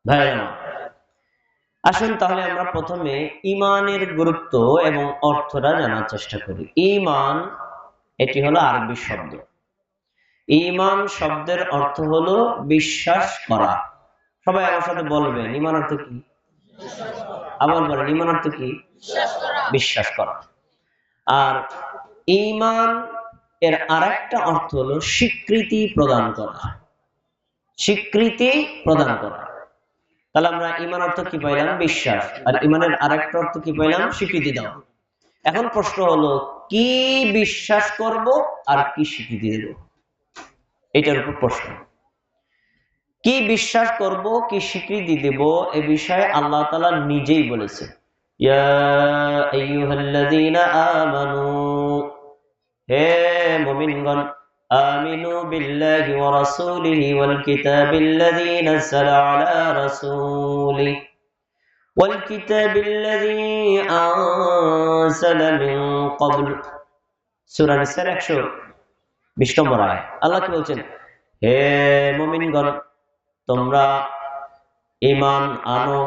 ভাইরা, আসুন তাহলে আমরা প্রথমে ঈমানের গুরুত্ব এবং অর্থটা জানার চেষ্টা করি। ঈমান এটি হলো আরবি শব্দ। ঈমান শব্দের অর্থ হলো বিশ্বাস করা। সবাই আমার সাথে বলবেন, ঈমান অর্থ কি? আবার বলেন, ঈমান অর্থ কি? বিশ্বাস করা। আর ঈমান এর আরেকটা অর্থ হলো স্বীকৃতি প্রদান করা। স্বীকৃতি প্রদান করা। তাহলে আমরা ঈমান অর্থ কি পাইলাম? বিশ্বাস। আর ঈমানের আরেকটা অর্থ কি পাইলাম? স্বীকৃতি দাও। এখন প্রশ্ন হলো, কি বিশ্বাস করব আর কি স্বীকৃতি দেব? এটার উপর প্রশ্ন। কি বিশ্বাস করব, কি স্বীকৃতি দেব, এ বিষয়ে আল্লাহ তাআলা নিজেই বলেছেন, ইয়া আইয়ুহাল্লাযীনা আমানু, হে মুমিনগণ, আমিনু বিল্লাহি ওয়া রাসূলিহি ওয়াল কিতাবিল্লাযী নাযালা আলা রাসূলিহি والكتاب الذي أنزل من قبل। সূরা নিসার 120 নম্বর আয়াত। আল্লাহ কি বলছেন? হে মুমিনগণ, তোমরা ঈমান আনো।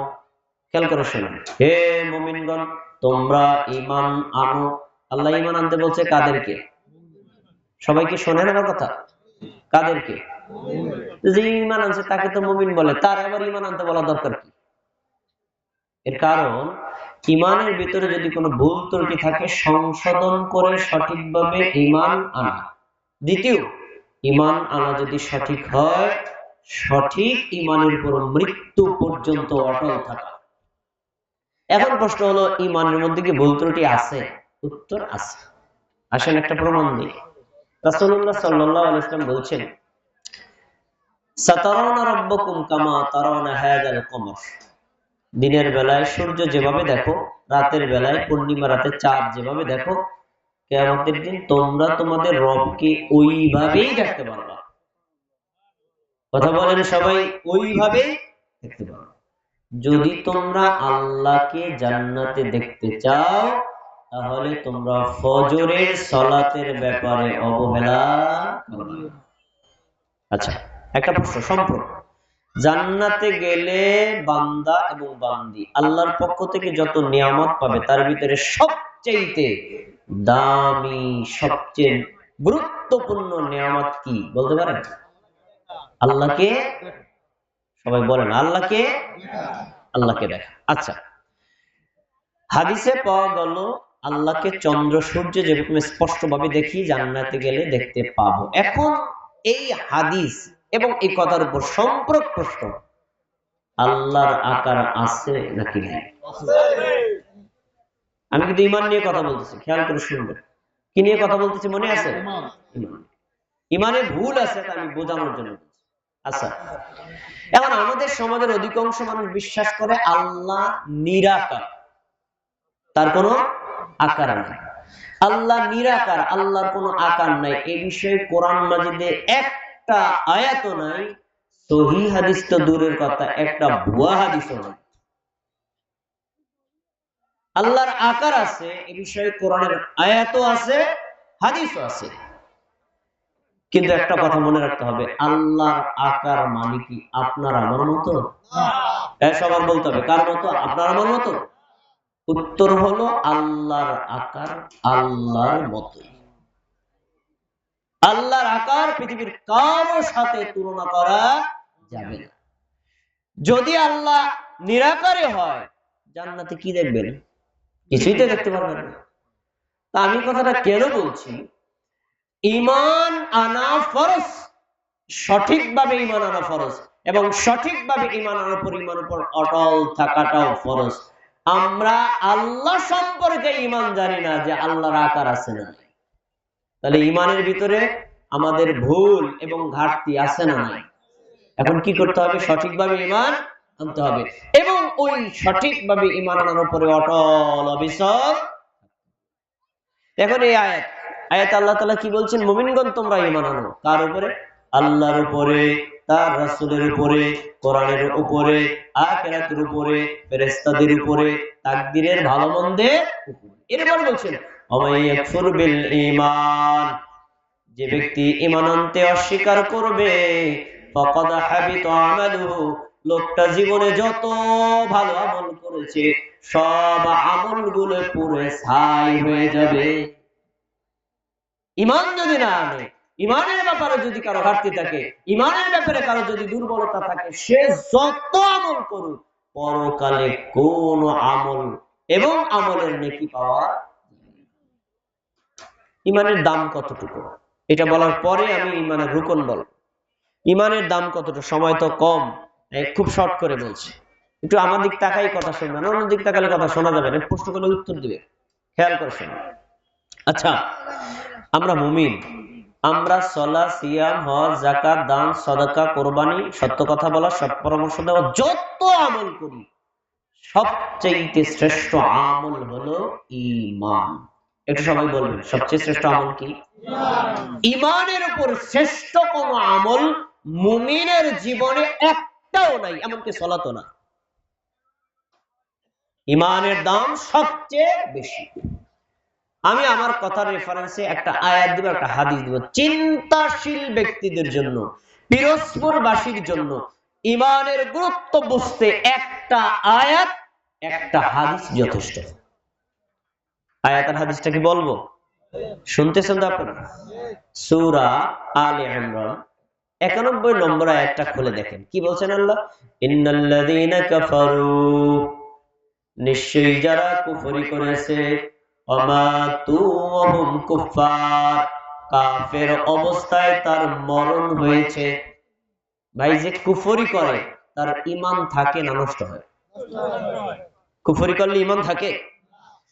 খেয়াল করে শুনুন, হে মুমিনগণ, তোমরা ঈমান আনো। আল্লাহ ঈমান আনতে বলছে কাদেরকে? সবাইকে শোনেন আমার কথা? কাদেরকে? যে ঈমান আনছে তাকে তো মুমিন বলে, তার আবার ঈমান আনতে বলা দরকার কি? এর কারণ, ঈমানের ভিতরে যদি কোনো ভুল ত্রুটি থাকে সংশোধন করে সঠিকভাবে ঈমান আনা। দ্বিতীয়, ঈমান আনা যদি সঠিক হয়, সঠিক ঈমানের উপর মৃত্যু পর্যন্ত অটল থাকা। এখন প্রশ্ন হলো, ঈমানের মধ্যে কি ভুল ত্রুটি আছে? উত্তর আছে। আসেন একটা প্রমাণ দিই। রাসূলুল্লাহ সাল্লাল্লাহু আলাইহি ওয়াসাল্লাম বলছেন, সাতারাউনা রাব্বাকুম কামা তারাউনা হাযাল কমর। দিনের বেলায় সূর্য যেভাবে দেখো, রাতের বেলায় পূর্ণিমা রাতে চাঁদ যেভাবে দেখো, কিয়ামতের দিন তোমরা তোমাদের রবকে ওইভাবেই দেখতে পারবা। কথা বলেন সবাই, ওইভাবেই দেখতে পারবা। যদি তোমরা আল্লাহকে জান্নাতে দেখতে চাও, তাহলে তোমরা ফজরের সালাতের ব্যাপারে অবহেলা করবে না। আচ্ছা, একটা প্রশ্ন, সম্পর্ক। জান্নাতে গেলে বান্দা এবং বান্দি আল্লাহর পক্ষ থেকে যত নিয়ামত পাবে, তার ভিতরে সবচেয়ে দামি, সবচেয়ে গুরুত্বপূর্ণ নিয়ামত কি বলতে পারেন? আল্লাহকে, সবাই বলেন, আল্লাহকে, আল্লাহকে দেখা। আচ্ছা, হাদিসে পাওয়া গেল আল্লাহকে চন্দ্র সূর্য যেরকম স্পষ্ট ভাবে দেখি, জান্নাতে গেলে দেখতে পাবো। এখন এই হাদিস এবং এই কথার উপর সম্পর্ক প্রশ্ন, আল্লাহর আকার আছে নাকি নাই? আমি কিন্তু ঈমান নিয়ে কথা বলতেছি, খেয়াল করে শুনবেন। কি নিয়ে কথা বলতেছি মনে আছে? ঈমানে ভুল আছে, তা আমি বোঝানোর জন্য। আচ্ছা, এখন আমাদের সমাজের অধিকাংশ মানুষ বিশ্বাস করে আল্লাহ নিরাকার, তার কোনো আকার নাই। আল্লাহ নিরাকার, আল্লাহর কোনো আকার নাই, এই বিষয়ে কোরআন মাজিদে একটা আয়াতও নাই। সহিহ হাদিস তো দূরের কথা, একটা ভুয়া হাদিসও নাই। আল্লাহর আকার আছে, এই বিষয়ে কোরআনের আয়াতও আছে, হাদিসও আছে। কিন্তু একটা কথা মনে রাখতে হবে, আল্লাহর আকার মানে কি আপনার আমার মতো? সবার বলতে হবে, কার মতো? আপনার আমার মতো? উত্তর হলো, আল্লাহর আকার আল্লাহর মতোই। আল্লাহর আকার পৃথিবীর কারো সাথে তুলনা করা যাবে না। যদি আল্লাহ নিরাকারে হয়, জান্নাতে কি দেখবেন? কিছুই তো দেখতে পারবেন না। তা আমি কথাটা কেন বলছি? ঈমান আনা ফরজ, সঠিকভাবে ঈমান আনা ফরজ, এবং সঠিকভাবে ঈমান আনার পর ঈমানের উপর অটল থাকাটাও ফরজ। আমরা আল্লাহ সম্পর্কে ঈমান জানি না যে আল্লাহর আকার আছে না। তাহলে ঈমানের ভিতরে আমাদের ভুল এবং ঘাটতি আছে না নাই? এখন কি করতে হবে? সঠিকভাবে ঈমান আনতে হবে, এবং ওই সঠিকভাবে ঈমান আনার উপরে অটল অবিচল। এখন এই আয়াত আল্লাহ তাআলা কি বলছেন? মুমিনগণ, তোমরা ঈমান আনো। কার উপরে? আল্লাহর উপরে, তার রাসূলের উপরে, কোরআনের উপরে, আখিরাতের উপরে, ফেরেশতাদের উপরে, তাকদীরের ভালো মন্দের উপরে। এরপর বলছেন, ওমাই ইয়াকফুর বিল ঈমান, যে ব্যক্তি ঈমান আনতে অস্বীকার করবে, ফাকাদ হাবিতা আমালুহু, লোকটা জীবনে যত ভালো আমল করেছে সব আমলগুলো পুরে ছাই হয়ে যাবে। ইমান যদি না আনে, ইমানের ব্যাপারে যদি কারো ঘাটতি থাকে, ইমানের ব্যাপারে কারো যদি দুর্বলতা থাকে, সে যত আমল করুক পরকালে কোন আমল এবং আমলের নেকি পাওয়া। ইমানের দাম কতটুকু এটা বলার পরে আমি ইমানের রুকন বল। ইমানের দাম কতটুকু, সময় তো কম, খুব শর্ট করে বলছি। একটু আমার দিক তাকাই কথা শুনবেন, অন্য দিক তাকালে কথা শোনা যাবে না, প্রশ্ন করলে উত্তর দিবে, খেয়াল করে শুনুন। আচ্ছা, আমরা মুমিন, আমরা সালাত, সিয়াম, হজ, যাকাত, দান, সাদাকা, কুরবানি, সত্য কথা বলা, সৎ পরামর্শ দেওয়া, যত আমল করি সবচেয়ে শ্রেষ্ঠ আমল হলো ঈমান। একটু সবাই বলবেন সবচেয়ে শ্রেষ্ঠ আমল কি? ঈমানের উপর শ্রেষ্ঠ কোন আমল মুমিনের জীবনে একটাও নাই, এমনকি সালাতও না। ঈমানের দাম সবচেয়ে বেশি। আমি আমার কথার রেফারেন্সে একটা আয়াত দিব, একটা হাদিস দিব। চিন্তাশীল ব্যক্তিদের জন্য, পিরোজপুরবাসীর জন্য ঈমানের গুরুত্ব বুঝতে একটা আয়াত, একটা হাদিস যথেষ্ট। আয়াত আর হাদিসটা কি বলবো? শুনতেছেন তো আপনারা? সূরা আলে ইমরান 91 নম্বর আয়াতটা খুলে দেখেন, কি বলছেন আল্লাহ? ইন্নাল্লাযীনা কাফারু, নিশ্চয়ই যারা কুফরি করেছে, অমাতু ওয়া হুম কুফার, কাফের অবস্থায় তার মরণ হয়েছে। ভাই, যে কুফরি করে তার ঈমান থাকে না নষ্ট হয়? কুফরি করলে ঈমান থাকে।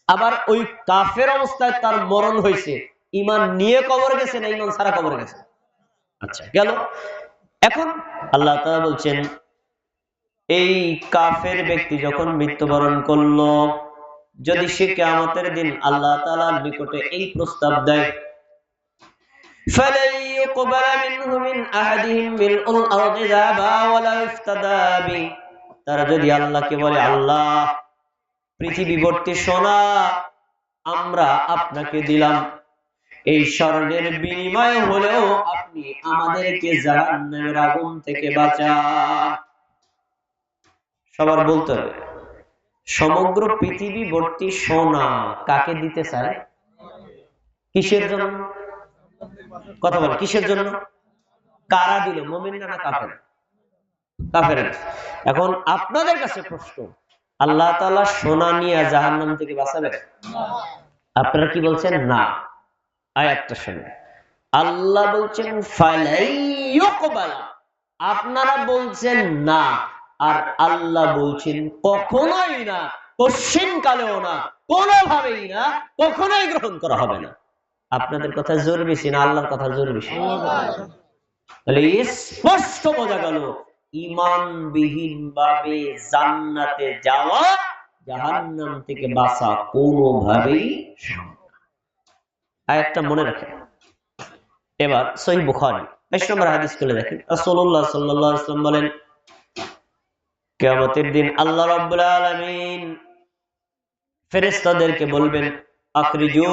আবার ওই কাফের অবস্থায় তার মরণ হয়েছে, ঈমান নিয়ে কবরে গেছে না ঈমান ছাড়া কবরে গেছে? আচ্ছা, গেল। এখন আল্লাহ তাআলা বলছেন, এই কাফের ব্যক্তি যখন মৃত্যুবরণ করলো, যদি সে কিয়ামতের দিন আল্লাহ তাআলার নিকটে এই প্রস্তাব দেয়, ফালাই ইউকবালা মিনহু মিন আহাদিহিম মিলউল আরদি যাবা ওয়ালা ইফতাদা বি, তারা যদি আল্লাহকে বলে, আল্লাহ পৃথিবী ভর্তি সোনা আমরা আপনাকে দিলাম, এই স্বর্ণের বিনিময়ে হলেও আপনি আমাদেরকে জাহান্নামের আগুন থেকে বাঁচান। সবার বলতে হবে, সমগ্র পৃথিবী ভর্তি সোনা কাকে দিতে চায়? কিসের জন্য? কথা বল, কিসের জন্য? কারা দিল, মুমিন না কাফের? কাফের। এখন আপনাদের কাছে প্রশ্ন, আল্লাহ তাআলা সোনা নিয়ে জাহান্নাম থেকে বাঁচাবেন? আপনারা কি বলছেন? না। আয়াতটা শুনুন, আল্লাহ বলছেন ফালাই ইউকবালা, আপনারা বলছেন না, আর আল্লাহ বলছেন কখনোই না, পশ্চিম কালেও না, কোনোভাবেই না, কখনোই গ্রহণ করা হবে না। আপনাদের কথা জোর বেশি না আল্লাহর কথা জোর বেশি? তাহলে স্পষ্ট বোঝা গেল, ঈমানবিহীন ভাবে জান্নাতে যাওয়া, জাহান্নাম থেকে বাঁচা কোনোভাবেই সম্ভব না। আয়াতটা মনে রাখেন। এবার সহিহ বুখারী 22 নম্বর হাদিস খুলে দেখেন, রাসূলুল্লাহ সাল্লাল্লাহু আলাইহি ওয়াসাল্লাম বলেন, কিয়ামতের দিন আল্লাহ রাব্বুল আলামিন ফেরেশতাদেরকে বলবেন, আখরিজু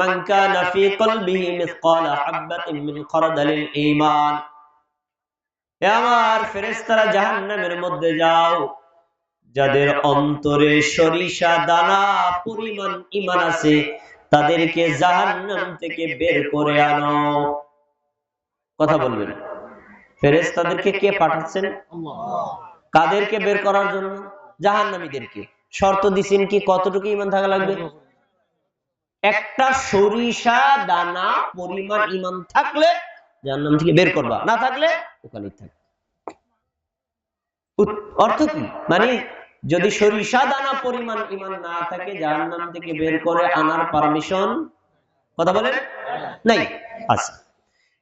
মান কানা ফি কলবিহি মিসকালা হাববাতিন মিন খারদালিল ঈমান। হে আমার ফেরেশতারা, জাহান্নামের মধ্যে যাও, যাদের অন্তরে সরিষা দানা পরিমাণ ঈমান আছে তাদেরকে জাহান্নাম থেকে বের করে আনো। কথা বলবেন। ফেরেশতাদেরকে কে পাঠাচ্ছেন? আল্লাহ। কাদেরকে বের করার জন্য? জাহান্নামীদেরকে। শর্ত দিছেন কি, কতটুকু ঈমান থাকা লাগবে? একটা সরিষা দানা পরিমাণ ঈমান থাকলে জাহান্নাম থেকে বের করবা, না থাকলে ওখানেই থাকবে। অর্থ কি? মানে যদি সরিষা দানা পরিমাণ ঈমান না থাকে, জাহান্নাম থেকে বের করে আনার পারমিশন, কথা বলেন, নাই। আচ্ছা,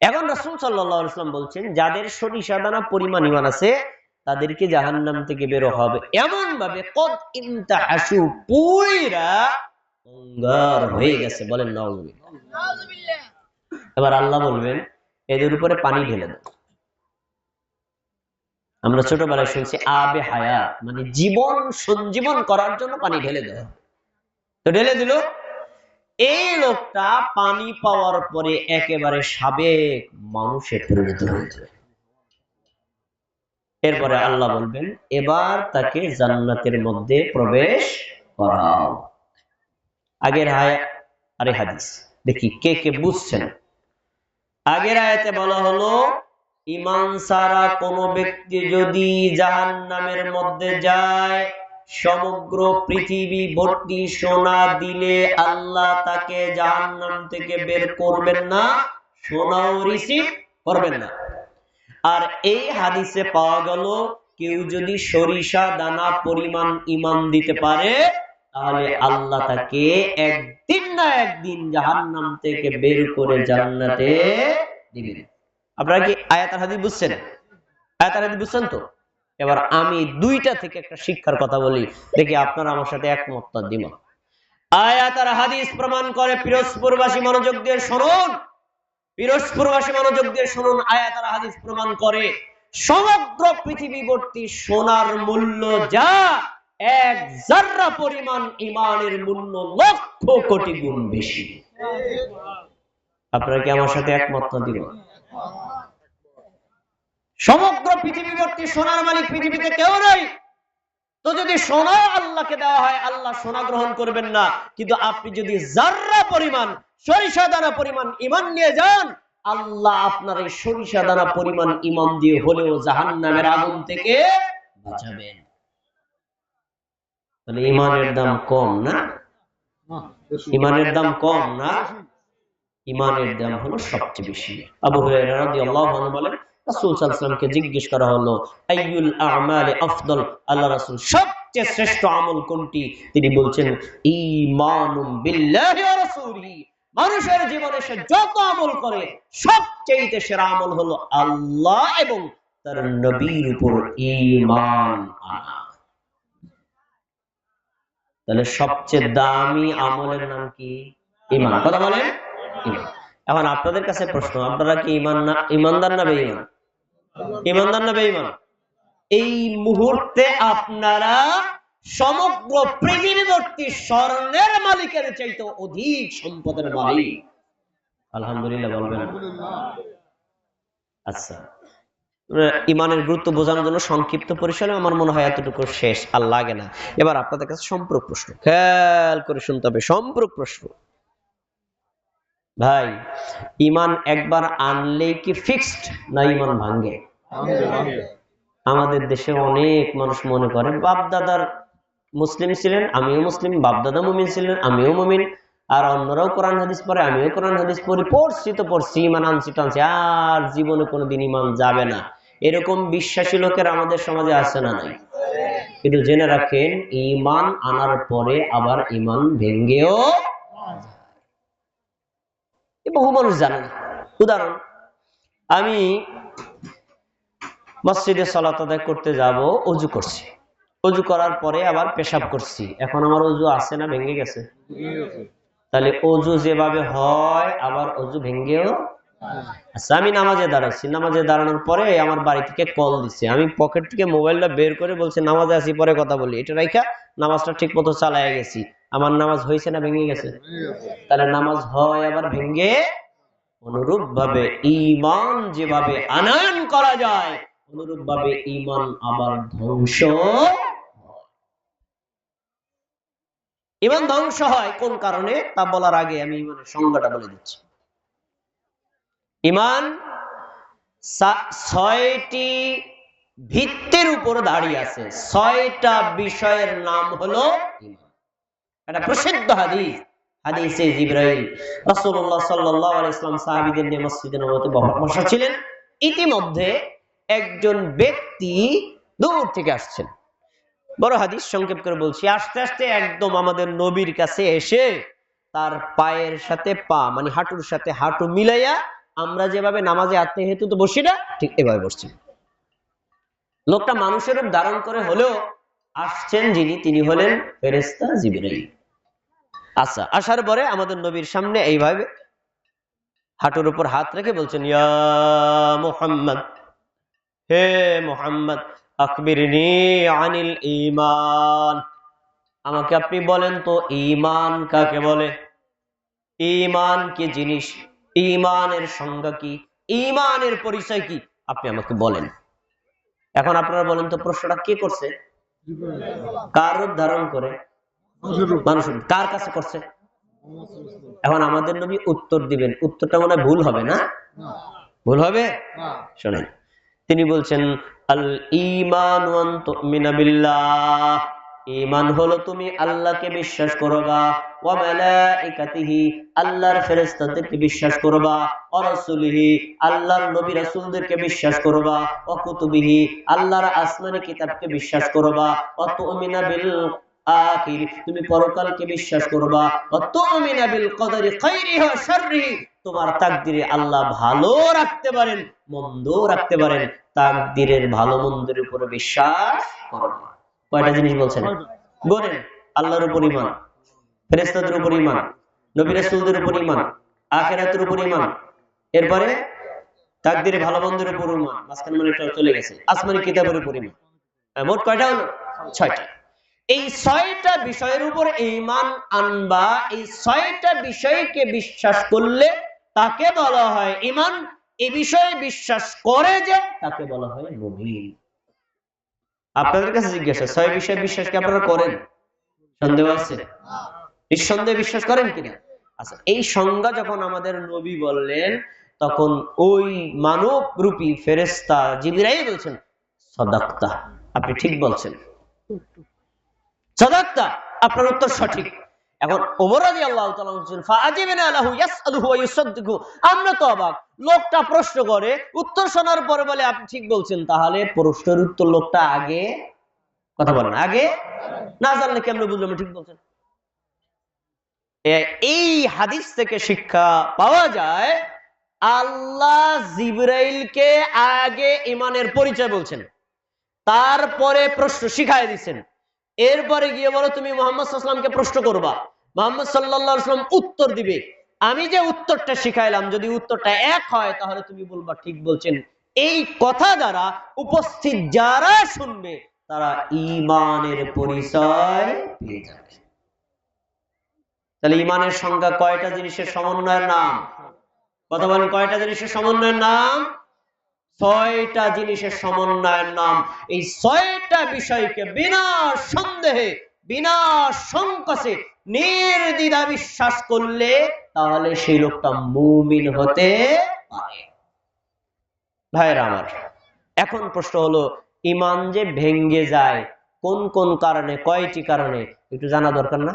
এখন রাসূল সাল্লাল্লাহু আলাইহি ওয়াসাল্লাম বলছেন, যাদের সরিষা দানা পরিমাণ ঈমান আছে তাদেরকে জাহান্নাম থেকে বের হবে এমন ভাবে কদ ইমতাহাসু, পুরা অঙ্গার হয়ে গেছে। বলেন নাউযুবিল্লাহ। এবার আল্লাহ বলবেন, এদের উপরে পানি ঢেলে দাও। আমরা ছোটবেলায় শুনছি আবে হায়াত, মানে জীবন সঞ্জীবন করার জন্য পানি ঢেলে দেওয়া। তো ঢেলে দিল, এই লোকটা পানি পাওয়ার পরে একেবারে সাবেক মানুষে পরিণত হয়ে যায়। এরপরে আল্লাহ বলবেন এবার তাকে জান্নাতের মধ্যে প্রবেশ করাও। আগের হাদিস দেখি কে কে বুঝছেন। আগের আয়াতে বলা হলো ঈমান ছাড়া কোন ব্যক্তি যদি জাহান্নামের মধ্যে যায়, সমগ্র পৃথিবী ভর্তি সোনা দিলে আল্লাহ তাকে জাহান্নাম থেকে বের করবেন না, সোনাও রিসিভ করবেন না। আর এই হাদিসে পাওয়া গেল কেউ যদি সরিষা দানা পরিমাণ ঈমান দিতে পারে তাহলে আল্লাহ তাকে একদিন না একদিন জাহান্নাম থেকে বের করে জান্নাতে দিবেন। আপনারা কি আয়াত আর হাদিস বুঝছেন? আয়াত আর হাদিস বুঝছেন তো? এবার আমি দুইটা থেকে একটা শিক্ষার কথা বলি, দেখি আপনারা আমার সাথে একমত না দ্বিমত। আয়াত আর হাদিস প্রমাণ করে, পিরোজপুরবাসী মনোযোগ দিয়ে শুনুন, পিরোজপুরবাসী মনোযোগ দিয়ে শুনুন, আয়াত আর হাদিস প্রমাণ করে সমগ্র পৃথিবী ভর্তি সোনার মূল্য যা, এক জাররা পরিমাণ ঈমানের মূল্য লক্ষ কোটি গুণ বেশি। আপনারা কি আমার সাথে একমত না দ্বিমত? সমগ্র পৃথিবী ভর্তি সোনার মালিক পৃথিবীতে কেউ নেই, তো যদি সোনা আল্লাহকে দেওয়া হয় আল্লাহ সোনা গ্রহণ করবেন না, কিন্তু আপনি যদি জাররা পরিমাণ সরিষা দানা পরিমাণ ঈমান নিয়ে যান, আল্লাহ আপনার এই সরিষা দানা পরিমাণ ঈমান দিয়ে হলেও জাহান্নামের আগুন থেকে বাঁচাবেন। তাহলে ঈমানের দাম কম না? ঈমানের দাম কম না? ঈমানের দাম হলো সবচেয়ে বেশি। আবু হুরায়রা রাদিয়াল্লাহু আনহু বলেন রাসূল সাল্লাল্লাহু আলাইহি ওয়াসাল্লামকে জিজ্ঞেস করা হলো আইয়ুল আ'মালি আফদল, আল্লাহ রাসূল সবচেয়ে শ্রেষ্ঠ আমল কোনটি? তিনি বলছেন ঈমানুম বিল্লাহি ওয়া রাসূলিহি, মানুষের জীবনে সে যত আমল করে সবচেয়ে সেরা আমল হলো আল্লাহ এবং তার নবীর উপর ঈমান আনা। তাহলে সবচেয়ে দামি আমলের নাম কি? ঈমান। কথা বলেন ঈমান। এখন আপনাদের কাছে প্রশ্ন, আপনারা কি ঈমানদার না বেঈমান? ঈমানদার না বেঈমান? এই মুহূর্তে আপনারা সমগ্র পৃথিবীবর্তী স্বর্ণের মালিকের চাইতে অধিক সম্পদের মালিক। আলহামদুলিল্লাহ বলবেন? আচ্ছা, ঈমানের গুরুত্ব বোঝানোর জন্য সংক্ষিপ্ত পরিসরে আমার মনে হয় এতটুকু শেষ, আর লাগে না। এবার আপনাদের কাছে সম্পূরক প্রশ্ন, খেয়াল করে শুনতে হবে, সম্পূরক প্রশ্ন। ভাই, ঈমান একবার আনলেই কি ফিক্সড না ঈমান ভাঙে? আমাদের দেশে অনেক মানুষ মনে করে বাপদাদার মুসলিম ছিলেন, আমিও মুসলিম, বাপদাদা মুমিন ছিলেন, আমিও মুমিন, আর অন্যরাও কোরআন হাদিস পড়ে, আমিও কোরআন হাদিস পড়ি, পড়ছি তো পড়ছি, ঈমান আনছি টানছি, আর জীবনে কোনোদিন ঈমান যাবে না, এরকম বিশ্বাসী লোকের আমাদের সমাজে আছে না নাই? কিন্তু জেনে রাখেন ঈমান আনার পরে আবার ঈমান ভেঙ্গেও বহু মানুষ জানে না। উদাহরণ, আমি মসজিদে সালাত আদায় করতে যাব, ওযু করছি, ওযু করার পরে আবার পেশাব করছি, এখন আমার ওযু আছে না ভেঙে গেছে? তাহলে ওযু যেভাবে হয় আবার ওযু ভেঙেও। আচ্ছা, আমি নামাজে দাঁড়াইছি, নামাজে দাঁড়ানোর পরে আমার বাড়ি থেকে কল দিছে, আমি পকেট থেকে মোবাইলটা বের করে বলছি নামাজে আছি পরে কথা বলি, এটা রাইখা নামাজটা ঠিক মতো চালায় গেছি, আমার নামাজ হয়েছে না ভেঙে গেছে? তাহলে নামাজ হয় আবার ভেঙে। অনুরূপ ভাবে ঈমান যেভাবে আনয়ন করা যায়, অনুরূপ ভাবে ঈমান আবার ধ্বংস। ঈমান ধ্বংস হয় কোন কারণে তা বলার আগে আমি ঈমানের সংজ্ঞাটা বলে দিচ্ছি। ঈমান ছয়টি ভিত্তির উপর দাঁড়িয়ে আছে, ছয়টা বিষয়ের নাম হলো ঈমান। এটা প্রসিদ্ধ হাদিস, হাদিসে জিবরাইল, রাসূলুল্লাহ সাল্লাল্লাহু আলাইহি ওয়াসাল্লাম সাহাবীদের নিয়ে মসজিদে নববীতে বসা ছিলেন। ইতিমধ্যে একজন ব্যক্তি দূর থেকে আসছেন, বড় হাদিস সংক্ষেপ করে বলছি, আস্তে আস্তে একদম আমাদের নবীর কাছে এসে তার পায়ের সাথে পা মানে হাঁটুর সাথে হাঁটু মিলাইয়া, আমরা যেভাবে নামাজে আত্মে হেতু তো বসি না, ঠিক এভাবে বসছি। লোকটা মানুষের রূপ ধারণ করে হলেও আসছেন যিনি, তিনি হলেন ফেরেশতা জিবরাইল। আচ্ছা, আসার পরে আমাদের নবীর সামনে এইভাবে হাঁটুর উপর হাত রেখে বলছেন, ইয়া মুহাম্মদ, হে মুহাম্মদ, আখবিরনি আনিল ঈমান, আমাকে আপনি বলেন তো ঈমান কাকে বলে? ঈমান কি জিনিস? ঈমানের সংজ্ঞা কি? ঈমানের পরিচয় কি? আপনি আমাকে বলেন। এখন আপনারা বলেন তো প্রশ্নটা কে করছে? কার রূপ ধারণ করে? মানুষের। কার কাছে করছে? এখন আমাদের নবী উত্তর দিবেন, উত্তরটা মনে হয় ভুল হবে না? ভুল হবে? শোনেন, তিনি বলছেন আল ঈমান ওয়ান তুমিনা বিল্লাহ, ঈমান হলো তুমি আল্লাহকে বিশ্বাস করবা, ওয়া মালাইকাতিহি, আল্লাহর ফেরেশতাদেরকে বিশ্বাস করবা, ওয়া রাসূলিহি, আল্লাহর নবী রাসূলদেরকে বিশ্বাস করবা, ওয়া কুতুবিহি, আল্লাহর আসমানি কিতাবকে বিশ্বাস করবা, ওয়া তুমিনা বিল আখির, তুমি পরকালকে বিশ্বাস করবা, ওয়া তুমিনা বিল কদরি খাইরিহি ওয়া শাররিহি, তোমার তাকদীরে আল্লাহ ভালো রাখতে পারেন, মন্দ রাখতে পারেন, তাকদীরের ভালো মন্দের উপরে বিশ্বাস করবা। কয়টা জিনিস বলছেন? বলেন। আল্লাহর উপর ঈমান, ফেরেশতাদের উপর ঈমান, নবী রাসূলদের উপর ঈমান, আখিরাতের উপর ঈমান, এরপরে তাকদীরে ভালো মন্দের উপর ঈমান, মাঝখানে মানে একটা চলে গেছে, আসমানি কিতাবের উপর ঈমান। মোট কয়টা হলো? 6টা। এই 6টা বিষয়ের উপর ঈমান আনবা, এই 6টা বিষয়কে বিশ্বাস করলে তাকে বলা হয় ঈমান। এই বিষয়ে বিশ্বাস করে যে তাকে বলা হয় মুমিন। আপনাদের কাছে জিজ্ঞাসা, 6 বিষয়ে বিশ্বাস কি আপনারা করেন? সন্দেহ আছে? নিঃসন্দেহে বিশ্বাস করেন কিনা? আচ্ছা, এই সংজ্ঞা যখন আমাদের নবী বললেন, তখন ওই মানব রূপী ফেরেশতা জিবরাইল বলছেন সাদাক্তা, আপনি ঠিক বলছেন, সাদাক্তা, আপনার উত্তর সঠিক। এখন ওমর রাদিয়াল্লাহু তাআলা বলেন ফাআজিবনা লাহু ইয়াসআলুহু ওয়া ইউসাদ্দিকু, আমরা তো অবাক, লোকটা প্রশ্ন করে, উত্তর শোনার পরে বলে আপনি ঠিক বলছেন, তাহলে প্রশ্নের উত্তর লোকটা আগে, কথা বলেন, আগে না জানলে কেমনে বুঝলাম ঠিক বলছেন? এই হাদিস থেকে শিক্ষা পাওয়া যায়, আল্লাহ জিবরাইলকে আগে ঈমানের পরিচয় বলছেন, তারপরে প্রশ্ন শিখায় দিচ্ছেন, এরপরে গিয়ে বলো তুমি মুহাম্মদ সাল্লাল্লাহু আলাইহি ওয়াসাল্লামকে প্রশ্ন করবা, মুহাম্মদ সাল্লাল্লাহু আলাইহি ওয়াসাল্লাম উত্তর দিবে, আমি যে উত্তরটা শিখাইলাম যদি উত্তরটা এক হয় তাহলে তুমি বলবা ঠিক বলছেন। এই কথা দ্বারা উপস্থিত যারা শুনবে তারা ঈমানের পরিচয় পেয়ে যাবে। তাহলে ঈমানের সংজ্ঞা কয়টা জিনিসের সমন্বয়ের নাম? কথা বলেন, কয়টা জিনিসের সমন্বয়ের নাম? 6টা জিনিসের সমন্বয়ের নাম। এই 6টা বিষয়কে বিনা সন্দেহে, বিনা সংকোচে, নির্দ্বিধা বিশ্বাস করলে তাহলে সেই লোকটা মুমিন হতে পারে। ভাইরা আমার, এখন প্রশ্ন হলো, ঈমান যে ভেঙ্গে যায় কোন কোন কারণে, কয়টি কারণে, একটু জানা দরকার না?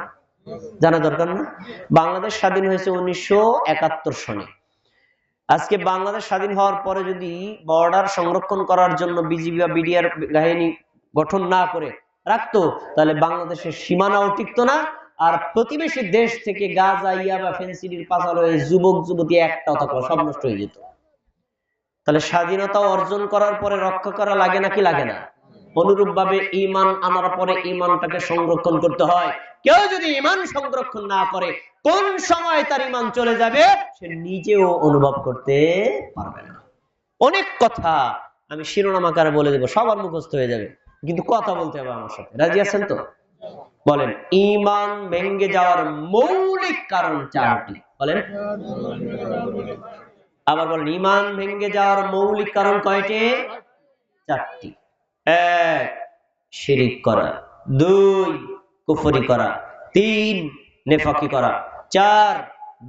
জানা দরকার না? বাংলাদেশ স্বাধীন হয়েছে 1971 সনে। আজকে বাংলাদেশ স্বাধীন হওয়ার পরে যদি বর্ডার সংরক্ষণ করার জন্য বিজিবি বা বিডিআর বাহিনী গঠন না করে রাখতো, তাহলে বাংলাদেশের সীমানাও টিকতো না, আর প্রতিবেশী দেশ থেকে গাঁজা, ইয়াবা, ফেনসিডিল পাচার হয়ে যুবক যুবতী একটাও থাকলো, সব নষ্ট হয়ে যেত। তাহলে স্বাধীনতা অর্জন করার পরে রক্ষা করা লাগে নাকি লাগে না? অনুরূপ ভাবে ঈমান আনার পরে ঈমানটাকে সংরক্ষণ করতে হয়। কেউ যদি ঈমান সংরক্ষণ না করে, কোন সময় তার ঈমান চলে যাবে সে নিজেও অনুভব করতে পারবে না। অনেক কথা আমি শিরোনাম আকারে বলে দেব, সবার মুখস্থ হয়ে যাবে, কিন্তু কথা বলতে হবে আমার সাথে। রাজি আছেন তো? বলেন, ঈমান ভেঙে যাওয়ার মৌলিক কারণ 4টি। বলেন, আবার বলেন, ঈমান ভেঙে যাওয়ার মৌলিক কারণ কয়টি? 4টি। 1, শিরিক করা, 2, কুফরি করা, 3, নেফাকি করা, 4,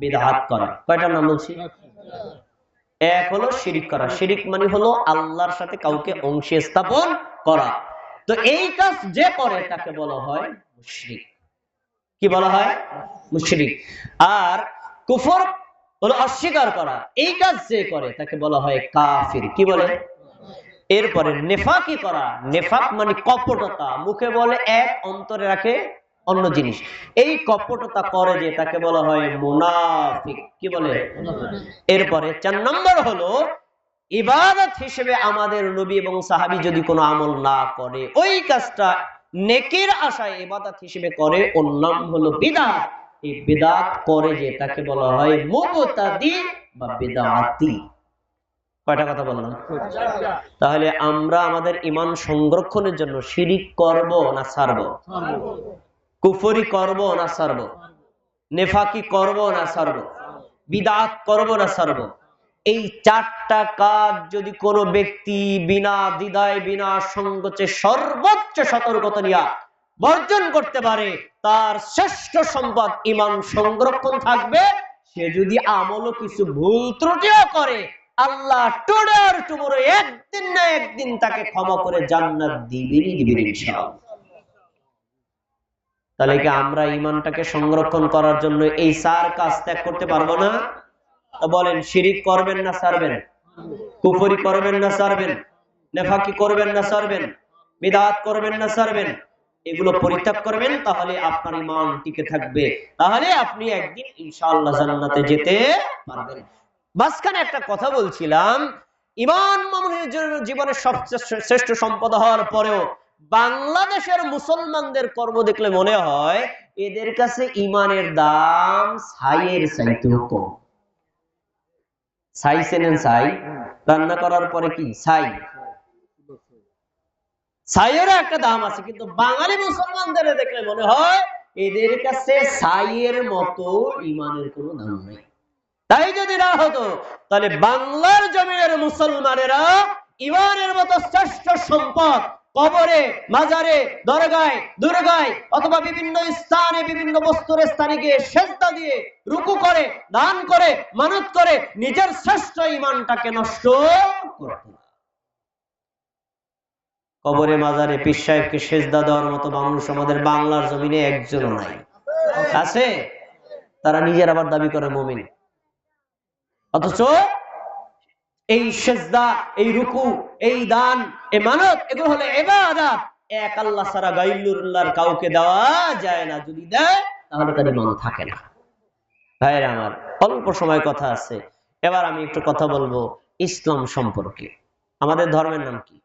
বিদআত করা। কয়টা নাম বলছি? 1 হলো শিরিক করা। শিরিক মানে হলো আল্লাহর সাথে কাউকে অংশ স্থাপন করা। তো এই কাজ যে করে তাকে বলা হয় মুশরিক। কি বলা হয়? মুশরিক। আর কুফর হলো অস্বীকার করা। এই কাজ যে করে তাকে বলা হয় কাফির। কি বলে? এরপরে নেফাকি করা। নেফাক মানে কপটতা, মুখে বলে এক, অন্তরে রাখে অন্য জিনিস। এই কপটতা করে যে তাকে বলা হয় মুনাফিক। কি বলে? এরপরে 4 নম্বর হলো ইবাদত হিসেবে আমাদের নবী এবং সাহাবী যদি কোনো আমল না করে, ওই কাজটা নেকির আশায় ইবাদত হিসেবে করে, ওর নাম হলো বিদআত। এই বিদআত করে যে তাকে বলা হয় মুবতাদি বা বিদআতি। কয়টা কথা বললাম? তাহলে আমরা আমাদের ঈমান সংরক্ষণের জন্য শিরিক করব না ছাড়ব? কুফরি করব না ছাড়ব? নেফাকি করব না ছাড়ব? বিদআত করব না ছাড়ব? এই চারটা কাজ যদি কোনো ব্যক্তি বিনা দ্বিধায় বিনা সংকোচে সর্বোচ্চ সতর্কতা নিয়ে বর্জন করতে পারে, তার শ্রেষ্ঠ সম্পদ ঈমান সংরক্ষণ থাকবে। সে যদি আমলও কিছু ভুল ত্রুটিও করে, আল্লাহ টুডে আর টুমরো একদিন না একদিন তাকে ক্ষমা করে জান্নাত দিবেন ইনশাআল্লাহ। তাহলে কি আমরা ঈমানটাকে সংরক্ষণ করার জন্য এই চার কাজ ত্যাগ করতে পারবো না? বলেন, শিরিক করবেন না ছাড়বেন? কুফরি করবেন না ছাড়বেন? নেফাকি করবেন না ছাড়বেন? বিদআত করবেন না ছাড়বেন? এগুলো পরিত্যাগ করবেন, তাহলে আপনার ঈমান টিকে থাকবে, তাহলে আপনি একদিন ইনশাআল্লাহ জান্নাতে যেতে পারবেন। মাঝখানে একটা কথা বলছিলাম, ঈমান মুমিনের জীবনের সবচেয়ে শ্রেষ্ঠ সম্পদ হওয়ার পরেও বাংলাদেশের মুসলমানদের কর্ম দেখলে মনে হয় এদের কাছে ঈমানের দাম ছাইয়ের চাইতেও কম। ছাই চেনেন? ছাই রান্না করার পরে কি ছাই, ছাইয়েরও একটা দাম আছে, কিন্তু বাঙালি মুসলমানদের দেখলে মনে হয় এদের কাছে ছাইয়ের মতো ঈমানের কোনো দাম নেই। তাই যদি না হতো, তাহলে বাংলার জমিনের মুসলমানেরা ঈমানের মতো শ্রেষ্ঠ সম্পদ কবরে, মাজারে, দরগায়, দুর্গায় অথবা বিভিন্ন স্থানে বিভিন্ন বস্তুর স্থানে গিয়ে সেজদা দিয়ে রুকু করে, দান করে, মানত করে নিজের শ্রেষ্ঠ ঈমানটাকে নষ্ট করত না। কবরে, মাজারে পীর সাহেবকে সেজদা দেওয়ার মতো মানুষ আমাদের বাংলার জমিনে একজনও নাই। আছে? তারা নিজের আবার দাবি করে মুমিন, অথচ এই সেজদা, এই রুকু, এই দান, এই মানত, এগুলো হলো ইবাদত। এক আল্লাহ ছাড়া গায়রুল্লাহর কাউকে দেওয়া যায় না। যদি দেয় তাহলে তার ঈমান থাকে না। ভাইরা আমার, অল্প সময় কথা আছে, এবার আমি একটু কথা বলবো ইসলাম সম্পর্কে। আমাদের ধর্মের নাম কি?